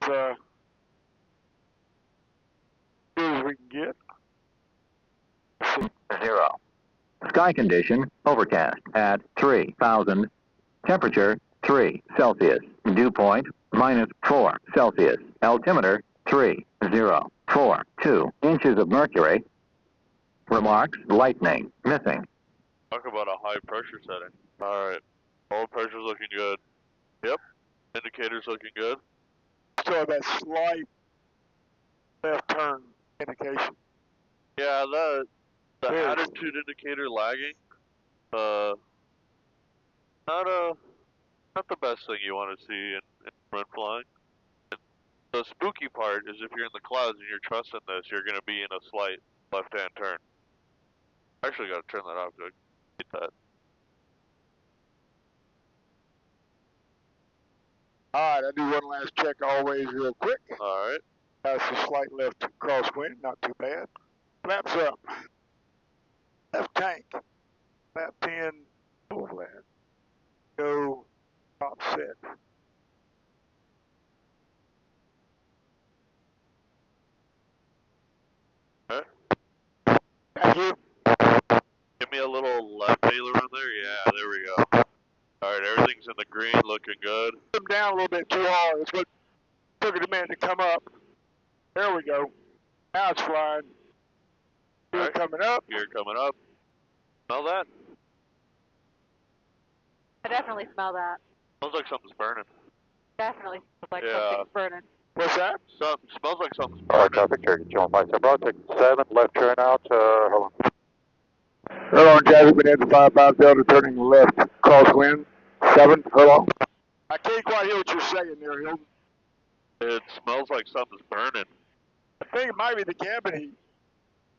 good as we can get. 0. Sky condition overcast at 3,000. Temperature 3 Celsius. Dew point -4 Celsius. Altimeter 3042 inches of mercury. Remarks lightning missing. Talk about a high pressure setting. Alright. Oil pressure's looking good. Yep. Indicator's looking good. So that slight left turn indication. Yeah, the attitude indicator lagging. Not the best thing you want to see in front flying. The spooky part is if you're in the clouds and you're trusting this, you're going to be in a slight left-hand turn. Actually, got to turn that off. Good. Get that. All right, I do one last check always real quick. All right. That's a slight left crosswind, not too bad. Flaps up. Left tank. Flap 10, full flat. Go top set. Okay. Thank you. Give me a little left aileron there. Yeah, there we go. All right, everything's in the green, looking good. Come down a little bit too hard. That's what took it a minute to come up. There we go. Now it's flying. Gear right. coming up. Gear coming up. Smell that? I definitely smell that. Smells like something's burning. Definitely smells like Yeah. something's burning. What's that? Smells like something's Alright, burning. traffic, Cherokee 215, Broad 7, left turn out, hold on. Hold on, traffic, Bonanza 55 Delta, turning left, crosswind, 7, hold on. I can't quite hear what you're saying there, Hilton. It smells like something's burning. I think it might be the cabin heat.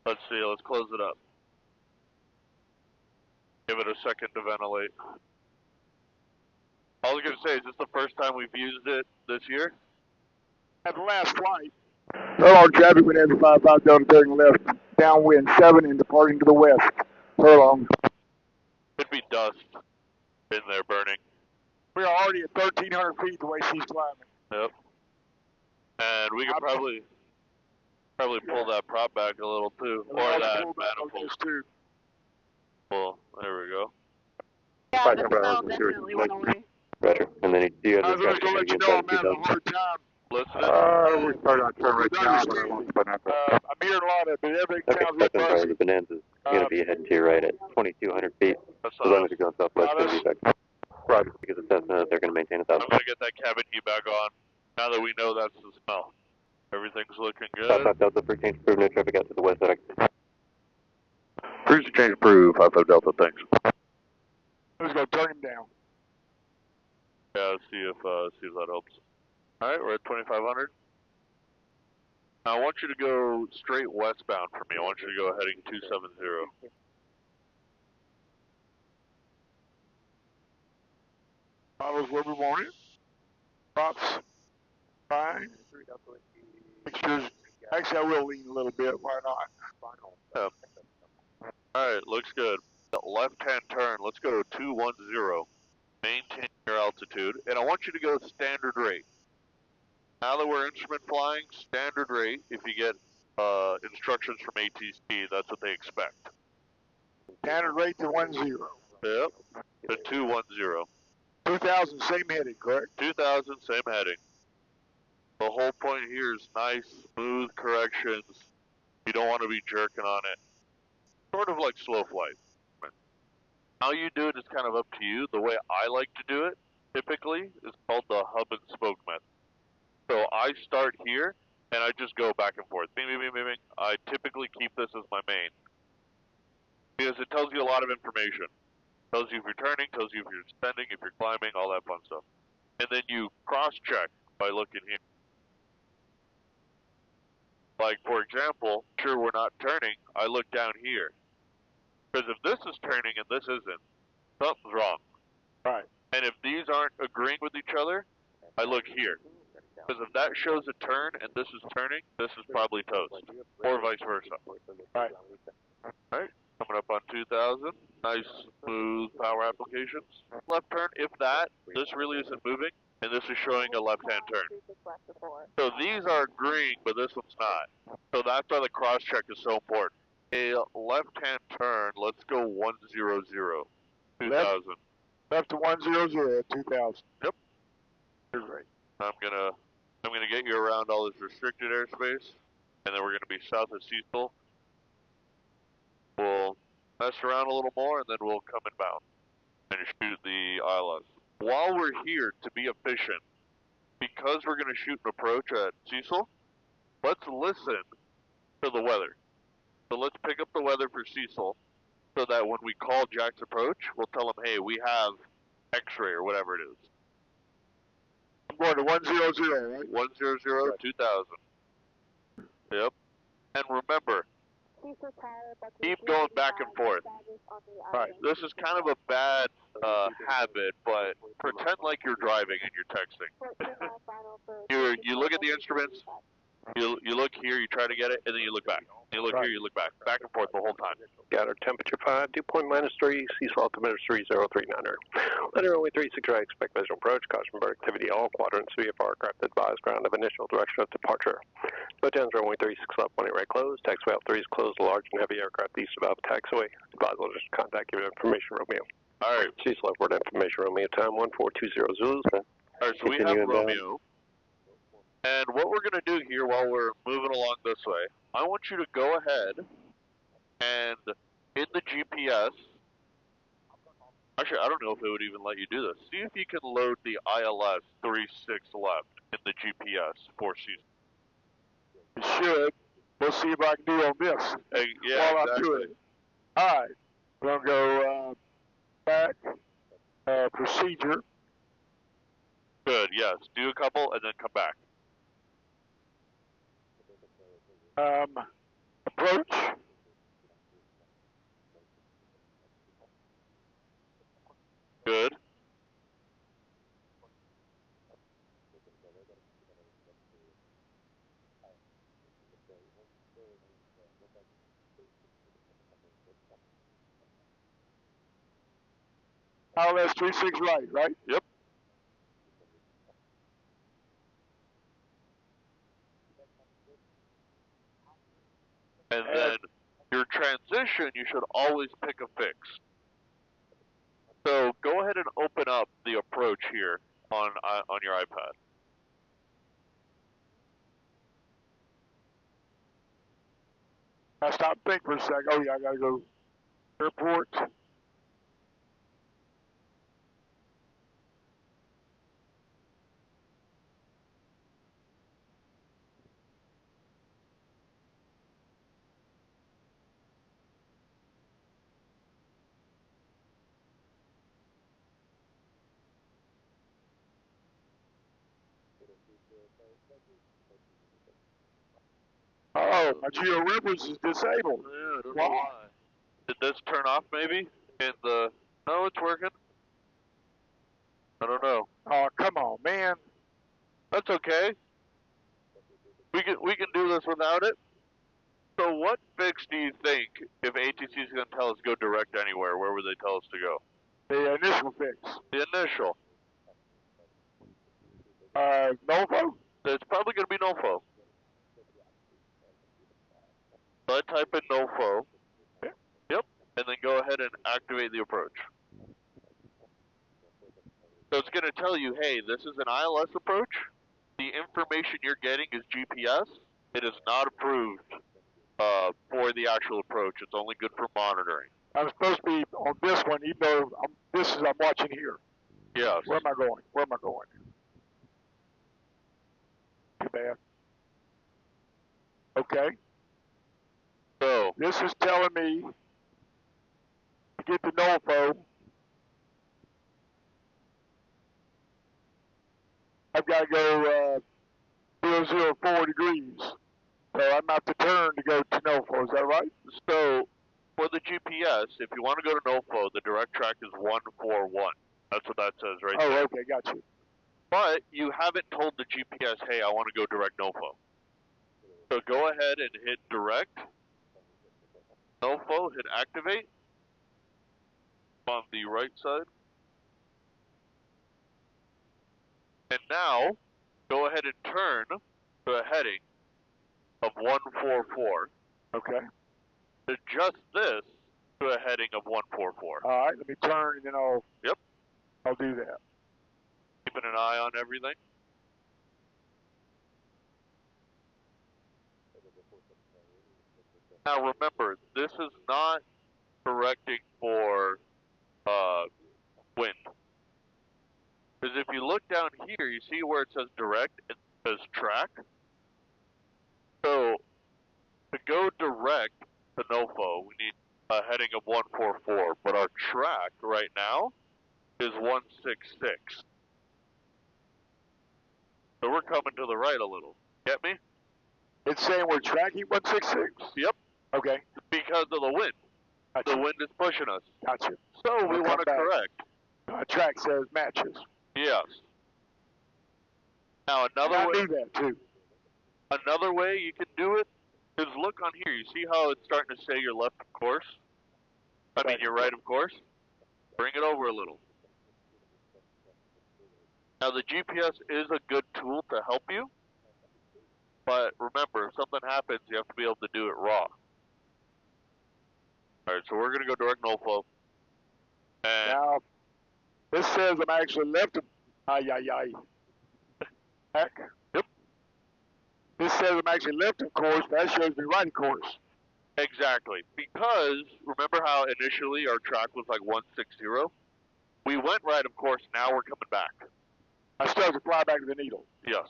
Let's see, let's close it up. Give it a second to ventilate. I was going to say, is this the first time we've used it this year? At the last flight. Hold on, traffic, Bonanza 55 Delta, turning left, downwind, 7, and departing to the west. Hold on. Could be dust in there burning. We're already at 1,300 feet the way she's climbing. Yep. And we could probably pull that prop back a little too, or that manifold. Too. Well, there we go. Yeah, the smell definitely went away. Roger. And then do you have I was just going to let you know I'm having a hard time. Listen. We're starting on turn right now, but I won't put that. I'm hearing a lot of it, but everything Okay, sounds real sorry, fuzzy. the Bonanza's going to be heading to your right at 2,200 feet. That's As long as you're going southwest, it's going to be back. Roger, because it says they're going to maintain 1,000. I'm going to get that cabin heat back on, now that we know that's the smell. Everything's looking good. 55 Delta, free change approved, no traffic out to the west side. Cruise change approved, 55 Delta, thanks. Let's go turn him down. Yeah, see if that helps. Alright, we're at 2,500. Now I want you to go straight westbound for me. I want you to go heading 270. Follows where we want it. Props. Fine. Fixtures. Actually, I will lean a little bit. Why not? Yeah. Alright, looks good. Left-hand turn, let's go 210. Maintain your altitude, and I want you to go standard rate. Now that we're instrument flying, standard rate, if you get instructions from ATC, that's what they expect. Standard rate to 10. Yep, to 210. 2,000, same heading, correct? 2,000, same heading. The whole point here is nice, smooth corrections. You don't want to be jerking on it. Sort of like slow flight. How you do it is kind of up to you. The way I like to do it, typically, is called the hub and spoke method. So I start here, and I just go back and forth. Bing, bing, bing, bing, bing. I typically keep this as my main. Because it tells you a lot of information. It tells you if you're turning, tells you if you're descending, if you're climbing, all that fun stuff. And then you cross-check by looking here. Like, for example, sure we're not turning, I look down here. Because if this is turning and this isn't, something's wrong. Right. And if these aren't agreeing with each other, I look here. Because if that shows a turn and this is turning, this is probably toast. Or vice versa. Right. Alright, coming up on 2,000. Nice, smooth power applications. Left turn, if this really isn't moving, and this is showing a left-hand turn. So these are green, but this one's not. So that's why the cross-check is so important. A left-hand turn, let's go 100, 2000. Left to 100, 2000. Yep. Here's right. I'm gonna get you around all this restricted airspace, and then we're gonna be south of Cecil. We'll mess around a little more, and then we'll come inbound and shoot the ILS. While we're here, to be efficient, because we're gonna shoot an approach at Cecil, let's listen to the weather. So let's pick up the weather for Cecil, so that when we call Jack's approach, we'll tell him, hey, we have X-ray or whatever it is. I'm going to 100, right? 100, 2000. Yep. And remember, keep going back and forth. Right. This is kind of a bad habit, but pretend like you're driving and you're texting. You look at the instruments, you look here, you try to get it, and then you look back. You look here, you look back and forth the whole time. Got our temperature 5, dew point -3, Cecil altimeter 3039er. Letter only 36 right, expect visual approach, caution bird activity, all quadrants, IFR aircraft advised ground of initial direction of departure. Lieutenant runway 36 left, 18 right closed, taxiway out 3 is closed, large and heavy aircraft east of Alpha taxiway. Advise will just contact you with information, Romeo. Alright. Cecil upward information, Romeo, time 1420 Zulu. Alright, so we have Romeo. And what we're going to do here while we're moving along this way, I want you to go ahead and in the GPS, actually I don't know if it would even let you do this, see if you can load the ILS 36 left in the GPS for Cecil. It should. We'll see if I can do it on this. Yeah, while exactly. I'm doing it. Alright. We're going to go back, procedure. Good, yes. Do a couple and then come back. Approach. Good. ILS 36 right? Yep. And then your transition, you should always pick a fix. So go ahead and open up the approach here on your iPad. I stopped and think for a second. Oh yeah, I gotta go airport. Oh, my Geo Rivers is disabled. Yeah, I don't know why. Did this turn off maybe? No, it's working. I don't know. Oh, come on, man. That's okay. We can do this without it. So what fix do you think if ATC is going to tell us go direct anywhere? Where would they tell us to go? The initial fix. The initial. Novo? It's probably going to be NOFO. So I type in NOFO. Yep. And then go ahead and activate the approach. So it's going to tell you, hey, this is an ILS approach. The information you're getting is GPS. It is not approved for the actual approach. It's only good for monitoring. I'm supposed to be on this one, even though I'm watching here. Yes. Where am I going? Too bad. Okay. So this is telling me to get the NOFO. I've got to go 004 degrees. So I'm out to turn to go to NOFO. Is that right? So for the GPS, if you want to go to NOFO, the direct track is 141. That's what that says right there. Oh, okay, got you. But you haven't told the GPS, hey, I want to go direct NOFO. So go ahead and hit direct. NOFO, hit activate. On the right side. And now, go ahead and turn to a heading of 144. Okay. Adjust this to a heading of 144. All right, let me turn and then I'll do that. Keeping an eye on everything. Now remember, this is not correcting for wind. Because if you look down here, you see where it says direct and it says track. So to go direct to NOFO, we need a heading of 144, but our track right now is 166. So we're coming to the right a little. Get me? It's saying we're tracking 166? Yep. Okay. Because of the wind. Gotcha. The wind is pushing us. Gotcha. So we want to correct. Track says matches. Yes. Now another way. I do that too. Another way you can do it is look on here. You see how it's starting to say you're left of course? I mean, you're right of course? Bring it over a little. Now the GPS is a good tool to help you, but remember, if something happens, you have to be able to do it raw. Alright, so we're going to go direct NOFO. And now, this says I'm actually left of, Heck. Yep. This says I'm actually left of course, that shows me right of course. Exactly. Because, remember how initially our track was like 160? We went right of course, now we're coming back. I still have to fly back to the needle. Yes.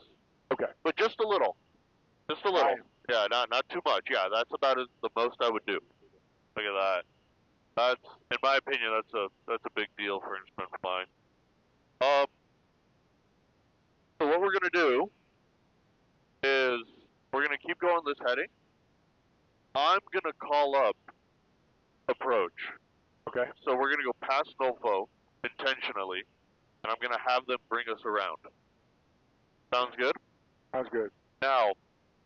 Okay. But just a little. Just a little. Yeah, not too much. Yeah, that's about the most I would do. Look at that. That's, in my opinion, that's a big deal for instrument flying. So what we're gonna do is we're gonna keep going this heading. I'm gonna call up approach. Okay. So we're gonna go past NOFO intentionally, and I'm gonna have them bring us around. Sounds good? Sounds good. Now,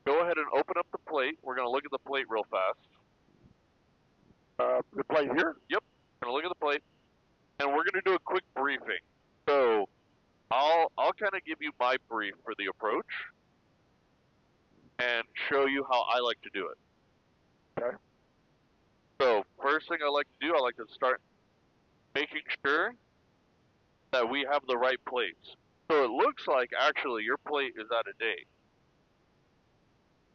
go ahead and open up the plate. We're gonna look at the plate real fast. The plate here? Yep. We're gonna look at the plate, and we're gonna do a quick briefing. So I'll kind of give you my brief for the approach and show you how I like to do it. Okay. So first thing I like to do, I like to start making sure that we have the right plates. So it looks like actually your plate is out of date.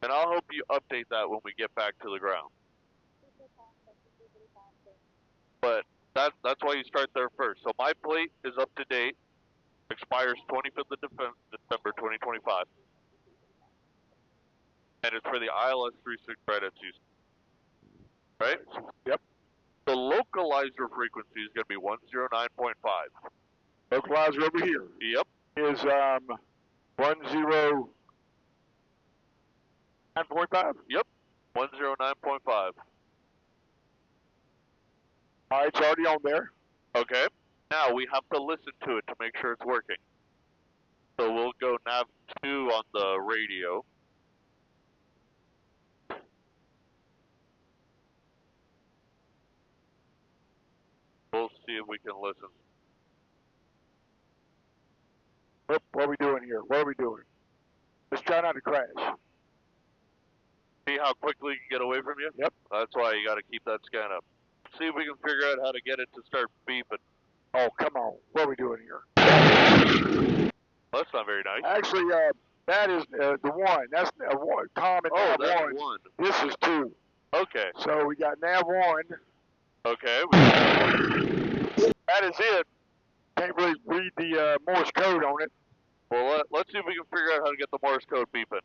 And I'll help you update that when we get back to the ground. But that's why you start there first. So my plate is up to date. Expires 25th of December 2025. And it's for the ILS 36 credits used. Right? Yep. The localizer frequency is going to be 109.5. Localizer over here. Yep. Is 109.5? Yep. 109.5. All right, it's already on there. Okay. Now we have to listen to it to make sure it's working. So we'll go nav 2 on the radio. We'll see if we can listen. What are we doing here? What are we doing? Let's try not to crash. See how quickly you can get away from you? Yep. That's why you got to keep that scan up. See if we can figure out how to get it to start beeping. Oh, come on. What are we doing here? Well, that's not very nice. Actually, that is the one. That's one. Common nav that's 1. 1. This is 2. Okay. So we got nav 1. Okay. That is it. Can't really read the Morse code on it. Well, let's see if we can figure out how to get the Morse code beeping.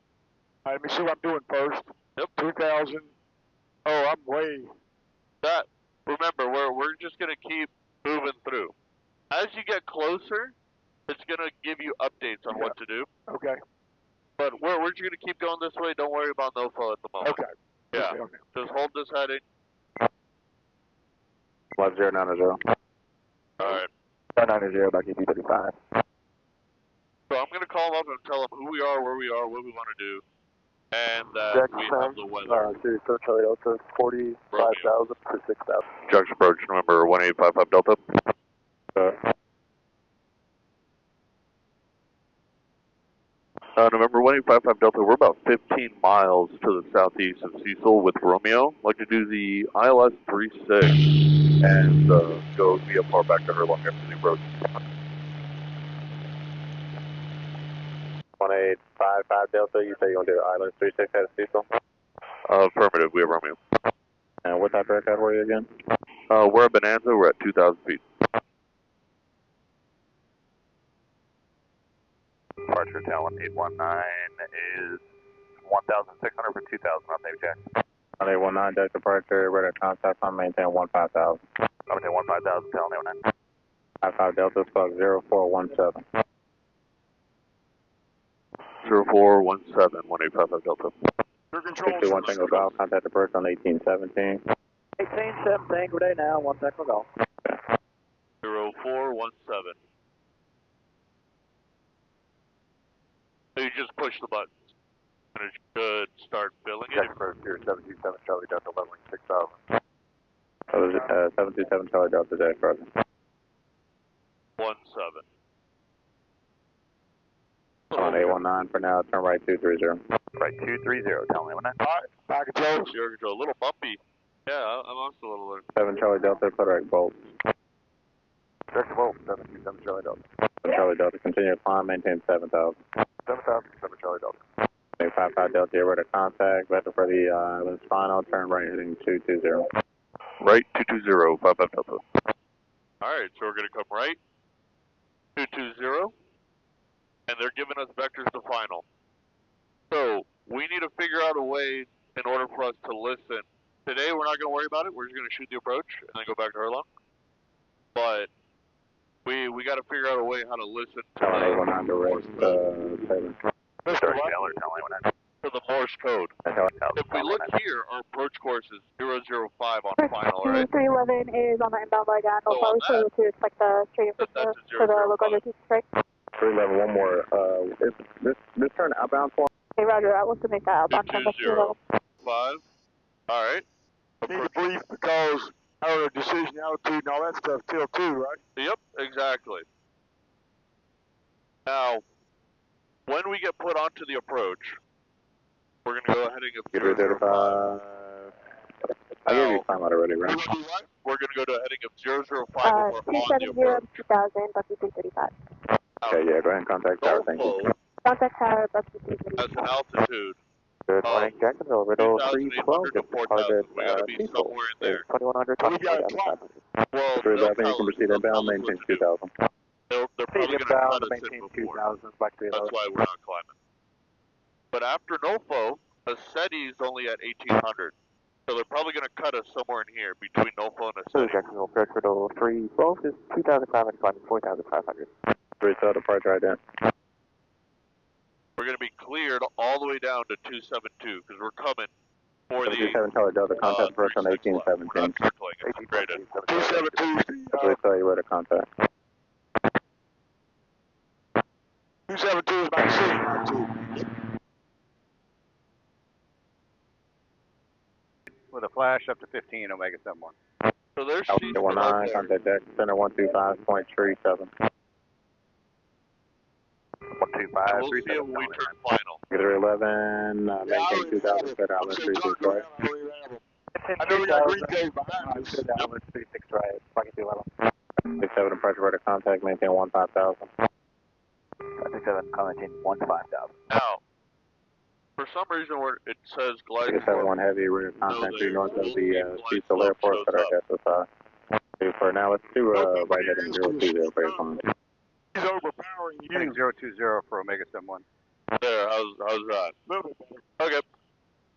All right, let me see what I'm doing first. Yep. 2000. Oh, I'm way. That. Remember, we're just gonna keep moving through. As you get closer, it's gonna give you updates on what to do. Okay. But we're just gonna keep going this way. Don't worry about NOFO at the moment. Okay. Yeah. Okay. Just hold this heading. 1090. All right. 1090 back to 35. So I'm gonna call them up and tell them who we are, where we are, what we want to do, and that we have the weather. Series Charlie Delta 45,000 to 6,000. Junction approach number 1855 Delta. November 1855 Delta, we're about 15 miles to the southeast of Cecil with Romeo. I'd like to do the ILS 36 and go VFR back to her long after the approach. 1855 Delta, you say you want to do the ILS 36 out of Cecil? Affirmative, we have Romeo. And what type of aircraft were you again? We're at Bonanza, we're at 2,000 feet. Departure Talon 819 is 1,600 for 2,000 on Navy Jack. 819 Delta departure, radar contact on maintain 15,000. Maintain 15,000, Talon 819. 55 Delta, squawk 0417. 0417, 1855 Delta. Your control. 61 Tango Golf, contact the person on 1817. 1817, good day now, 1 Tango Golf. 0417. So you just push the button, and it should start billing it. Jack approach here, 727 Charlie Delta, leveling 6,000. 727 Charlie Delta, Jack, present. 17. On 819 for now, turn right 230. Right, 230, Talon 819. Alright, fire control. Your control, a little bumpy. Yeah, I lost a little there. 7 Charlie Delta, put right bolt. Director Volt, 727 Charlie Delta. 7 Charlie Delta, continue to climb, maintain 7,000. 7,000, 7 Charlie Delta. 55 Delta, you're ready to contact. Vector for the island's final, turn right heading 220. Right, 220, 55 Delta. Alright, so we're going to come right, 220, and they're giving us vectors to final. So, we need to figure out a way in order for us to listen. Today, we're not going to worry about it, we're just going to shoot the approach, and then go back to Herlong. But, we got to figure out a way how to listen to Talon 819 direct 7. Mr. Taylor, Talon 819. to the Morse code. If we look here, our approach course is 005 on final, right? 311 is on the inbound leg at So on so that, to expect the straight that's to a the 005. local rotation strike. 311, one more. Is this turn outbound for? Hey, Roger, I will submit that outbound turn back to your level. 220. Alright. Need to brief because our decision altitude and all that stuff till too, right? Yep, exactly. Now, when we get put onto the approach, we're going to go ahead and give Get rid of 05. I gave you time out already, right? We're going to go to a heading of 005 when we're on the 270 approach. 2000, Bucky 335. Okay, yeah, go ahead and contact tower, thank you. Contact tower, Bucky As 335. an altitude, Good morning, Jacksonville, Riddle 312, 2,800 to 4,000. We got to be Cecil. somewhere in there. 2100, We got a clock. Well, 311, they'll you tell can us. proceed inbound, maintain 2,000. They're probably going to cut us in before. back to That's why we're not climbing. But after NOFO, Asceti is only at 1,800. So they're probably going to cut us somewhere in here between NOFO and So Asceti. Jacksonville, approach Riddle 312 is 2,500, climbing 4,500. 312, departure right there. We're going to be cleared all the way down to 272 because we're coming for the 227 Charlie Delta, contact person 36 left. We're 1817. not circling, it's graded. 272, 312, you're ready to contact. 272 is my decision altitude. With a flash up to 15, Omega 71. So there's Alpha sheets 19, right there. contact deck, center 125.37. 125, And we'll see it when we turn final. 311, maintain 2,000, set island 36 right. I know we got green days behind us. 36 right, Bucky 211. 67, departure ready to contact, maintain 15,000. 67, commenting 15,000. Now, for some reason where it says glide 671 heavy, rear contact due north of the Cecil Airport, set our SSI. For now, let's do right heading 020 for your phone. He's overpowering you. Heading 020 for Omega 71. there. How's that? A little bit better. Okay.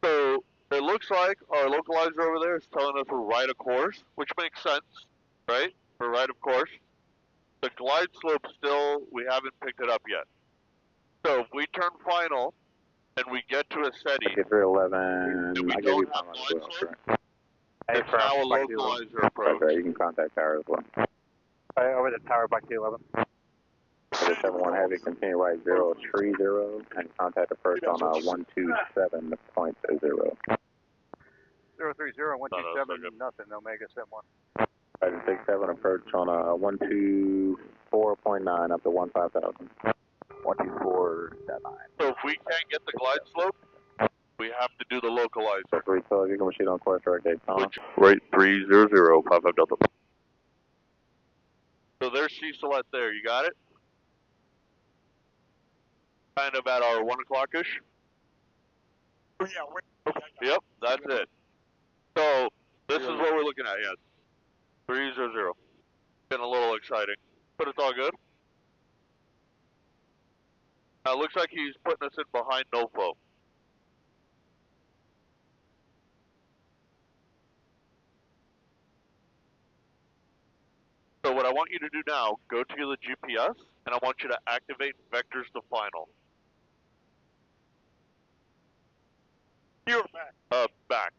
So it looks like our localizer over there is telling us we're right of course, which makes sense, right? We're right of course. The glide slope still, we haven't picked it up yet. So if we turn final and we get to Asceti, 311, and we I give you don't have time as glide well. slope, Correct. it's now a localizer approach. Okay, you can contact tower as well. Over the tower, Bucky 211. 71 heavy, continue right 030 and contact the first on 127.0. 030, 127, nothing, Omega 71. 567 approach on 124.9 up to 15,000. 124.9. So if we can't get the glide slope, we have to do the localizer. Three, so you can proceed on course direct Daytona. Right, 300, 55 Delta. So there's Cecil at there, you got it? Kind of at our 1 o'clock-ish? Oh, yeah, wait. Yep, that's it. So, this is what we're looking at, yes. 300. Getting a little exciting, but it's all good. Now, it looks like he's putting us in behind NOFO. So what I want you to do now, go to the GPS, and I want you to activate vectors to final. You're back. Back.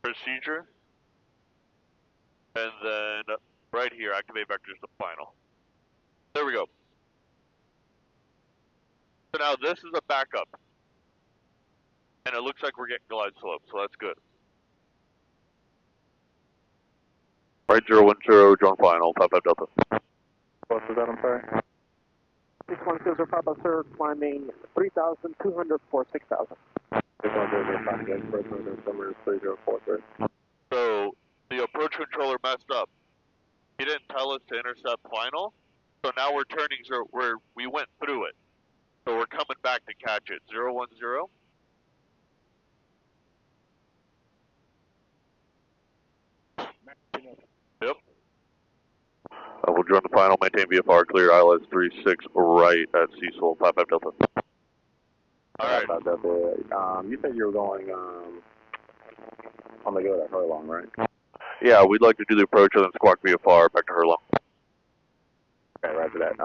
Procedure. And then right here, activate vectors to final. There we go. So now this is a backup. And it looks like we're getting glide slope, so that's good. Right, 010, join final, 55 Delta. What was that, I'm sorry? 6100 Papa, sir, climbing 3,200 for 6,000. 3043. So the approach controller messed up. He didn't tell us to intercept final, so now we're turning, we went through it. So we're coming back to catch it. 010. Yep. We'll join the final, maintain VFR, clear ILS 36 right at Cecil, 55 Delta. Alright. You said you were going on the go to Hurlong, right? Yeah, we'd like to do the approach and then squawk VFR back to Hurlong. Okay, roger that.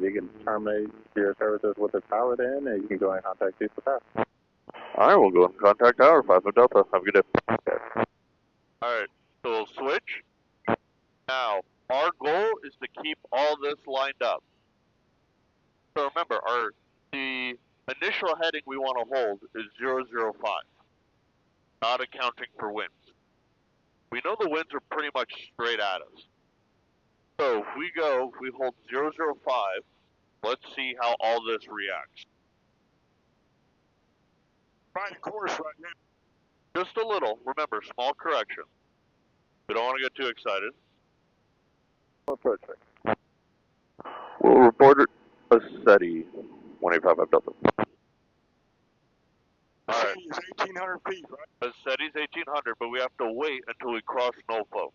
You can terminate your services with the tower then, and you can go and contact Cecil Tower. Alright, we'll go and contact Tower, 55 Delta. Have a good day. Okay. Alright, so we'll switch. Now, our goal is to keep all this lined up. So remember, the initial heading we want to hold is 005, not accounting for winds. We know the winds are pretty much straight at us. So if we hold 005, let's see how all this reacts. Right course right now. Just a little, remember, small correction. We don't want to get too excited. Approach. We'll report it a SETI 185 Delta. The city is 1,800 feet, right? A SETI's 1,800, but we have to wait until we cross NOFO.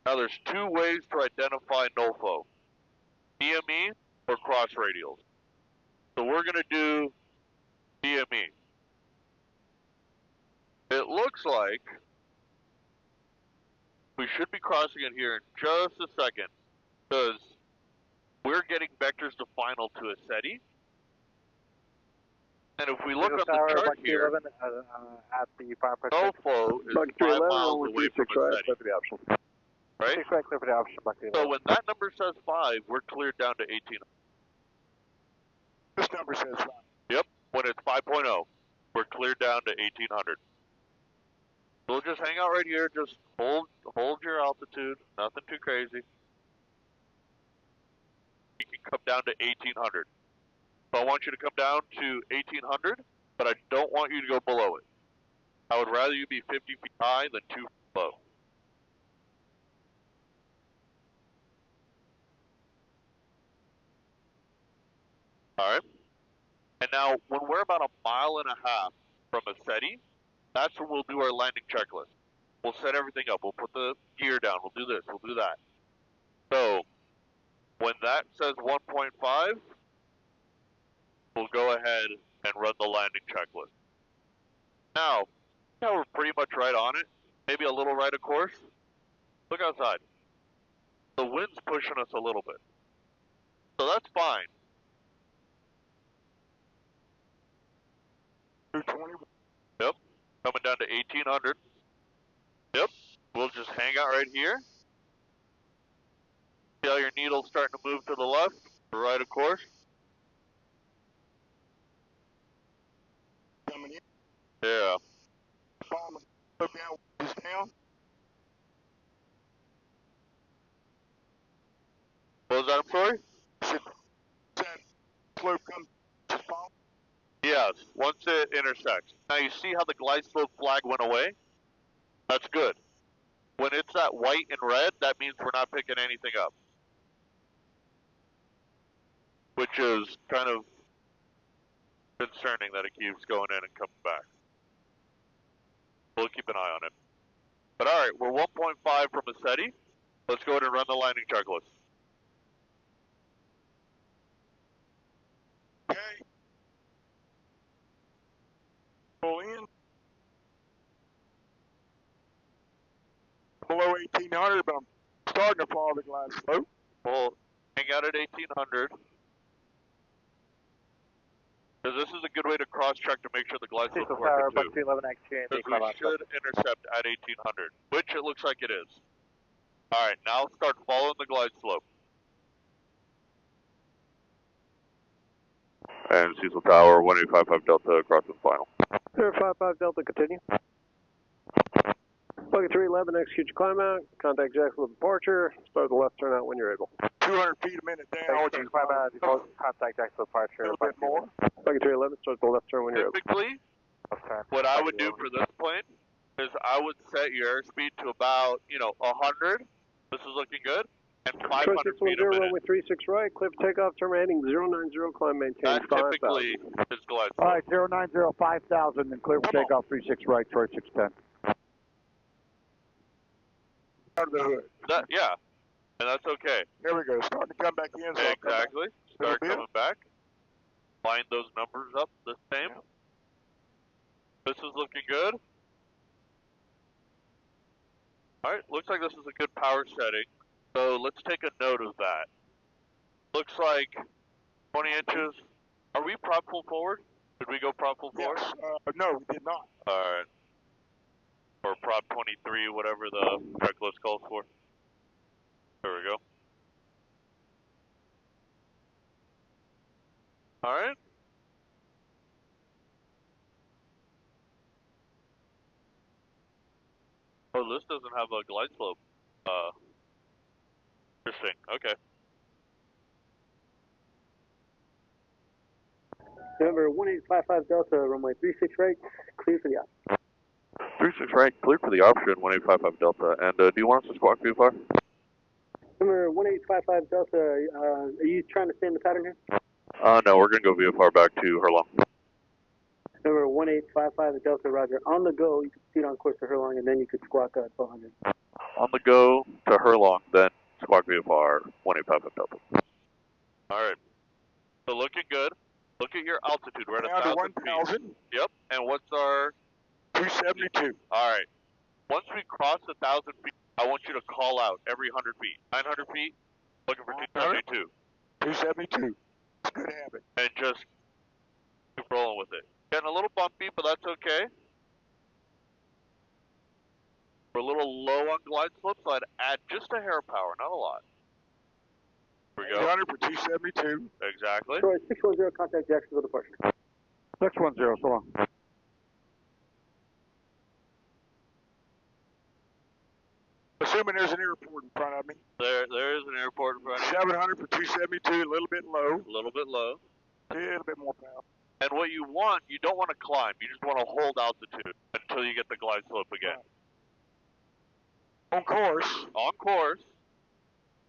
Now there's two ways to identify NOFO. DME or cross radials. So we're going to do DME. It looks like we should be crossing it here in just a second, because we're getting vectors to final to a SETI. And if we look on the chart here, at the 5%. NOFO is 5 miles away from a SETI. Right? So when that number says 5, we're cleared down to 18. This number says 5. Yep, when it's 5.0, we're cleared down to 1,800. We'll just hang out right here, just hold your altitude, nothing too crazy. You can come down to 1,800. So I want you to come down to 1,800, but I don't want you to go below it. I would rather you be 50 feet high than 2 feet low. Alright? And now, when we're about 1.5 miles from a SETI, that's when we'll do our landing checklist. We'll set everything up. We'll put the gear down. We'll do this. We'll do that. So, when that says 1.5, we'll go ahead and run the landing checklist. Now we're pretty much right on it. Maybe a little right of course. Look outside. The wind's pushing us a little bit. So that's fine. 220. Yep. Coming down to 1,800. Yep. We'll just hang out right here. See how your needle's starting to move to the left, or right of course? Coming in. Yeah. Look down, just down. What was that, I'm sorry? Said Yes, once it intersects. Now you see how the glide slope flag went away? That's good. When it's that white and red, that means we're not picking anything up. Which is kind of concerning that it keeps going in and coming back. We'll keep an eye on it. But alright, we're 1.5 from Massetti. Let's go ahead and run the landing checklist. Okay. Pull in. Below 1800, but I'm starting to follow the glide slope. We'll hang out at 1800. Because this is a good way to cross-check to make sure the glide slope is working too. Because we should intercept at 1800, which it looks like it is. Alright, now start following the glide slope. And Cecil Tower, 1855 Delta, crossing final. 055 Delta, continue. Bucket 311, execute your climb out. Contact Jacksonville departure. Start the left turnout when you're able. 200 feet a minute down. Thank you, climb out, contact Jacksonville departure. A little bit more. Bucket 311, start the left turn when you're able. Typically, what I would do for this plane is I would set your airspeed to about, 100. This is looking good. And 500 feet a minute. Runway 36 right, clear for takeoff, term heading 090, climb maintain That 5,000. typically is glide slope. All right, 090, 5,000, and clear for takeoff, 36 right, Troy 610. Out of the hood. Yeah, and that's okay. There we go. Starting to come back in. So Exactly. Start coming back. Line those numbers up the same. Yeah. This is looking good. Alright, looks like this is a good power setting. So let's take a note of that. Looks like 20 inches. Are we prop full forward? Did we go prop full forward? Yes. No, we did not. Alright. Or prop 23, whatever the checklist calls for. There we go. Alright. Oh, this doesn't have a glide slope. Interesting. Okay. November 1855 Delta, runway 36 right, clear for the option. 36 right, clear for the option, 1855 Delta. And do you want us to squawk VFR? November 1855 Delta, are you trying to stay in the pattern here? No, we're going to go VFR back to Hurlong. November 1855 Delta, roger. On the go, you can proceed on course to Hurlong, and then you could squawk 1200. On the go to Hurlong, then squawk VFR, 1855 Delta. Alright. So looking good. Look at your altitude. We're at 1,000 feet. Yep. And what's our... 272. Alright. Once we cross 1,000 feet, I want you to call out every 100 feet. 900 feet, looking for 272. 272. Good habit. And just keep rolling with it. Getting a little bumpy, but that's okay. We're a little low on glide slope, so I'd add just a hair power, not a lot. Here we go. 200 for 272. Exactly. Troy 610, contact Jacksonville departure. 610, so long. Assuming there's an airport in front of me. There is an airport in front of me. 700 for 272, a little bit low. A little bit low. A little bit more power. And what you want, you don't want to climb. You just want to hold altitude until you get the glide slope again. On course. On course.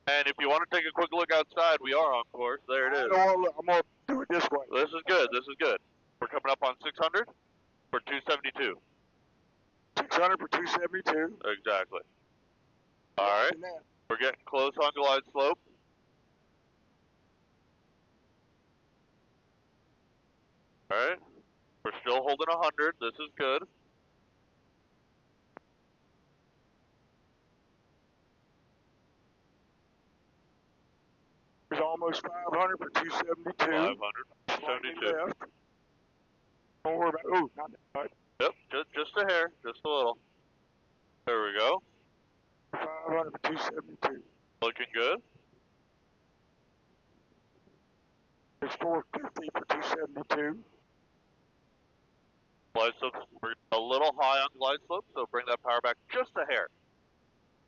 And if you want to take a quick look outside, we are on course. There it is. I'm going to do it this way. This is good. This is good. We're coming up on 600 for 272. 600 for 272. Exactly. All right. We're getting close on glide slope. All right. We're still holding 100. This is good. There's almost 500 for 272. 500, 272. Left. Don't worry about it. Oh, not that much. Yep, just a hair, just a little. There we go. 500 for 272. Looking good. There's 450 for 272. Glide slope, we're a little high on glide slope, so bring that power back just a hair.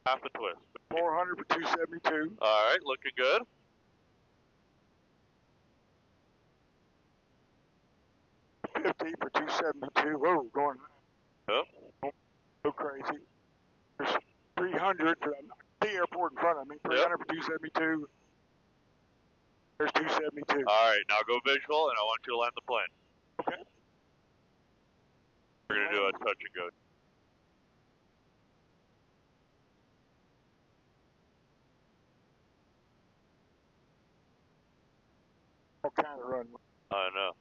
Half a twist. 400 for 272. All right, looking good. 350 for 272. Whoa, going. Yep. So crazy. There's 300 for the airport in front of me. 300 for 272. There's 272. All right, now go visual, and I want you to land the plane. Okay. We're going to do a touch and go. What kind of runway? I know.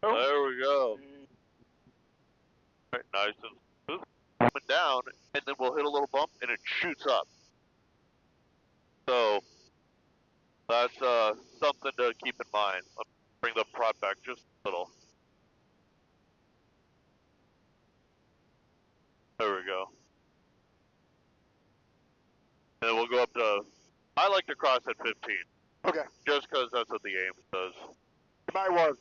Oh. There we go. Right, nice and smooth. Coming down, and then we'll hit a little bump, and it shoots up. So that's something to keep in mind. Let's bring the prop back just a little. There we go. And then we'll go up to, I like to cross at 15. Okay. Just because that's what the AIM does. My one.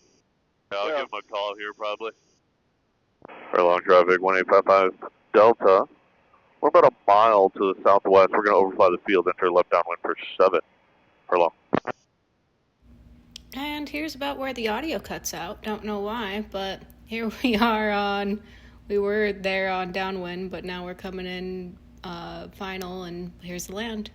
Yeah, I'll Yeah. give him a call here probably. Long traffic 1855 Delta. We're about a mile to the southwest. We're going to overfly the field, enter left downwind for 7. Furlong. And here's about where the audio cuts out. Don't know why, but here we were there on downwind, but now we're coming in final, and here's the land.